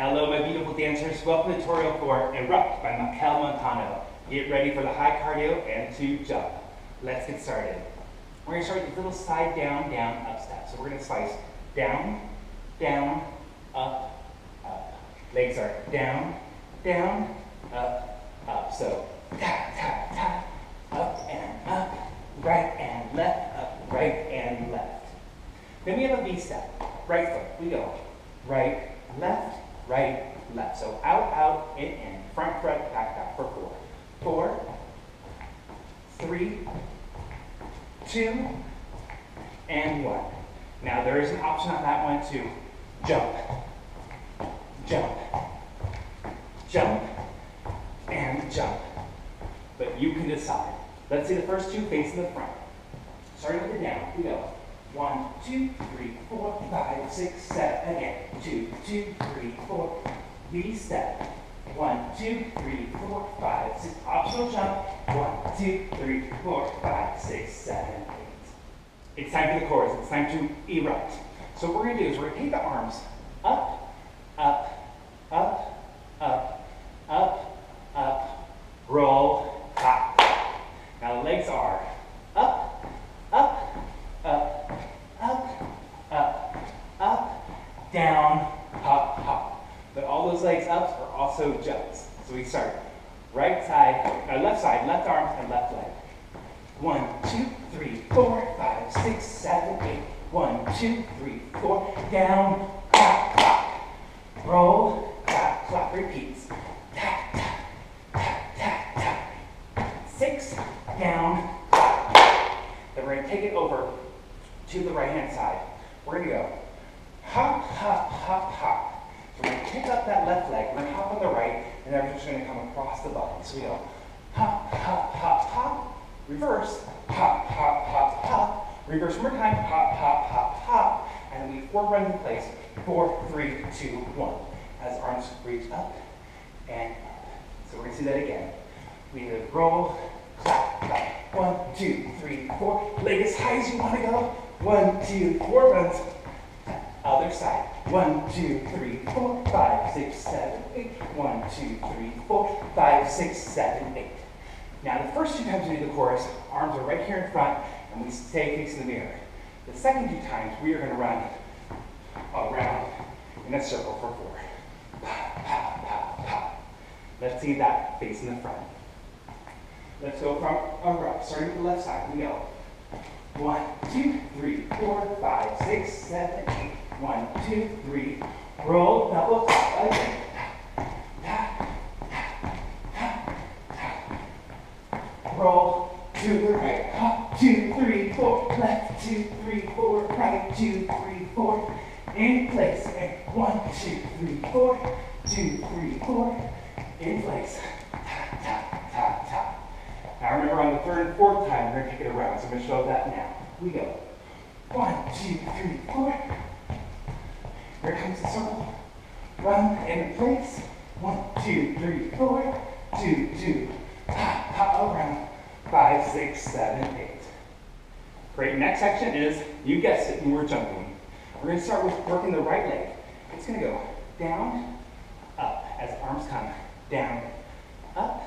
Hello, my beautiful dancers. Welcome to tutorial for Erupt by Machel Montano. Get ready for the high cardio and to jump. Let's get started. We're going to start with a little side down, down, up step. So we're going to slice down, down, up, up. Legs are down, down, up, up. So tap, tap, tap, up and up, right and left, up, right and left. Then we have a V step. Right foot. We go right, left, right, left. So out, out, in, front, front, back, back for 4. 4, 3, 2, and 1. Now there is an option on that one to jump, jump, jump, and jump. But you can decide. Let's see the first two facing the front. Starting with the down, we go. 1, 2, 3, 4, 5, 6, 7. Again. 2, 2, 3, 4. V step. 1, 2, 3, 4, 5, 6. Optional jump. 1, 2, 3, 4, 5, 6, 7, 8. It's time for the chorus. It's time to erupt. So what we're going to do is we're going to take the arms up, up, up, up, up, up, roll, hop. Now the legs are up, up, up, up, up, up, down, hop, hop. But all those legs ups are also jumps. So we start right side, left side, left arm, and left leg. 1, 2, 3, 4, 5, 6, 7, 8. 1, 2, 3, 4. Down, clap, clap. Roll, clap, clap. Repeats. Tap, tap, tap, tap, tap. 6, down, clap. Then we're going to take it over to the right-hand side. We're going to go hop, hop, hop, hop. So we're going to pick up that left leg. We're going to hop on the right, and then we're just going to come across the body. So we go hop, hop, hop, hop. Reverse, hop, hop, hop, hop. Reverse one more time, hop, hop, hop, hop. And then we 4 runs in place. 4, 3, 2, 1. As arms reach up and up. So we're going to see that again. We roll, clap, clap. 1, 2, 3, 4. Leg as high as you want to go. 1, 2, 4 runs. Other side. 1, 2, 3, 4, 5, 6, 7, 8. 1, 2, 3, 4, 5, 6, 7, 8. Now the first 2 times we do the chorus, arms are right here in front, and we stay facing the mirror. The second 2 times, we are going to run around in a circle for 4. Pop, pop, pop, pop. Let's see that facing the front. Let's go from Erupt, starting with the left side. We go 1, 2, 3, 4, 5, 6, 7, 8. 1, 2, 3. Roll, double, again. Roll to the right. Hop, 2, 3, 4. Left, 2, 3, 4. Right, 2, 3, 4. In place. And 1, 2, 3, 4. 2, 3, 4. In place. Tap, tap, tap, tap. Now remember on the 3rd and 4th time, we're going to take it around. So I'm going to show that now. We go 1, 2, 3, 4. Here comes the circle. Run in place. 1, 2, 3, 4. 2, 2. Hop, hop around. 5, 6, 7, 8. Great. Next section is, you guessed it, and we're jumping. We're going to start with working the right leg. It's going to go down, up, as arms come down, up,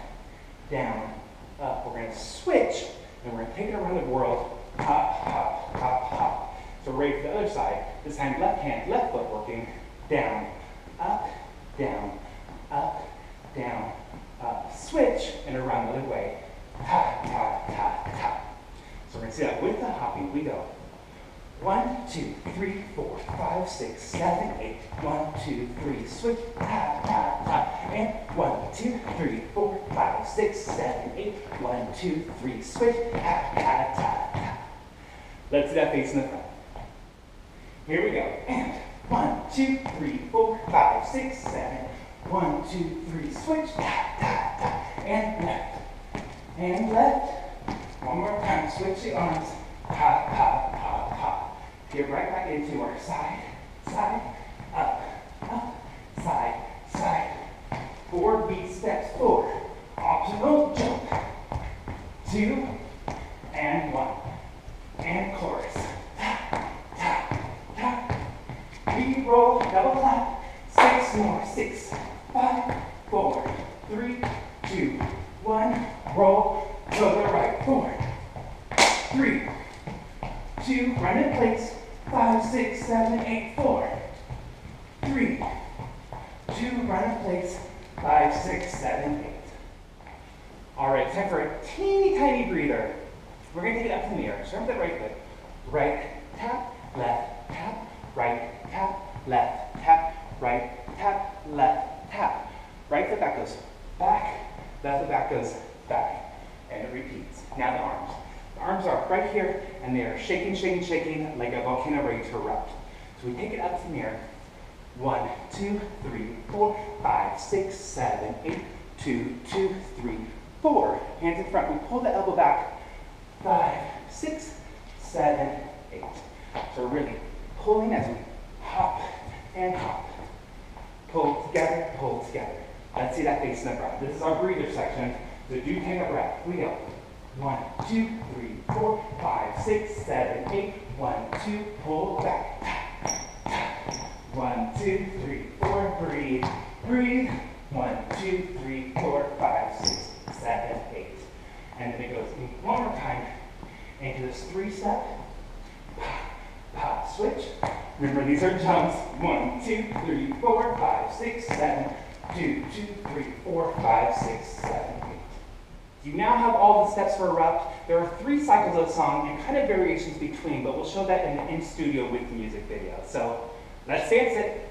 down, up. We're going to switch, and we're going to take it around the world. Hop, hop, hop, hop. So right to the other side. This time left hand, left foot working. Down, up, down, up, down, up. Switch, and around the other way. Ta, ta, ta, ta. So we're going to see that with the hopping. We go 1, 2, 3, 4, 5, 6, 7, 8. 1, 2, 3, switch. Ta, ta, ta. And 1, 2, 3, 4, 5, 6, 7, 8. 1, 2, 3, switch. Ta, ta, ta, ta. Let's see that facing the front. Here we go. And 1, 2, 3, 4, 5, 6, 7. 1, 2, 3, switch. Ta, ta, ta. And left. And left. One more time. Switch the arms. Hop, hop, hop, hop. Get right back into our side, side, up, up, side, side. 4 beat steps. 4. Optional jump. 2 and 1. And chorus. Tap, tap, tap. We roll, double clap. 6, more. 6, 5, 4, 3, 2, 1. Roll to the right. 4, 3, 2. Run in place. 5, 6, 7, 8. 4, 3, 2. Run in place. 5, 6, 7, 8. All right, time for a teeny tiny breather. We're going to take it up to the mirror. Start with the right foot. Right tap, left tap, right tap, left tap, right tap, left tap. Right foot back goes back, left foot back goes back. And it repeats. Now the arms. The arms are right here, and they are shaking, shaking, shaking like a volcano ready to erupt. So we take it up to the mirror. 1, 2, 3, 4, 5, 6, 7, 8. 2, 2, 3, 4. Hands in front. We pull the elbow back. 5, 6, 7, 8. So we're really pulling as we hop and hop. Pull together, pull together. Let's see that face in the breath. This is our breather section. So do take a breath. We go. 1, 2, 3, 4, 5, 6, 7, 8. 1, 2, pull back. 1, 2, 3, 4. Breathe. Breathe. 1, 2, 3, 4, 5, 6, 7, 8. And then it goes one more time into this 3-step. Pop, pop, switch. Remember, these are jumps. 1, 2, 3, 4, 5, 6, 7. 2, 2, 3, 4, 5, 6, 7, 8. You now have all the steps for Erupt. There are 3 cycles of the song and kind of variations between, but we'll show that in studio with the music video. So let's dance it.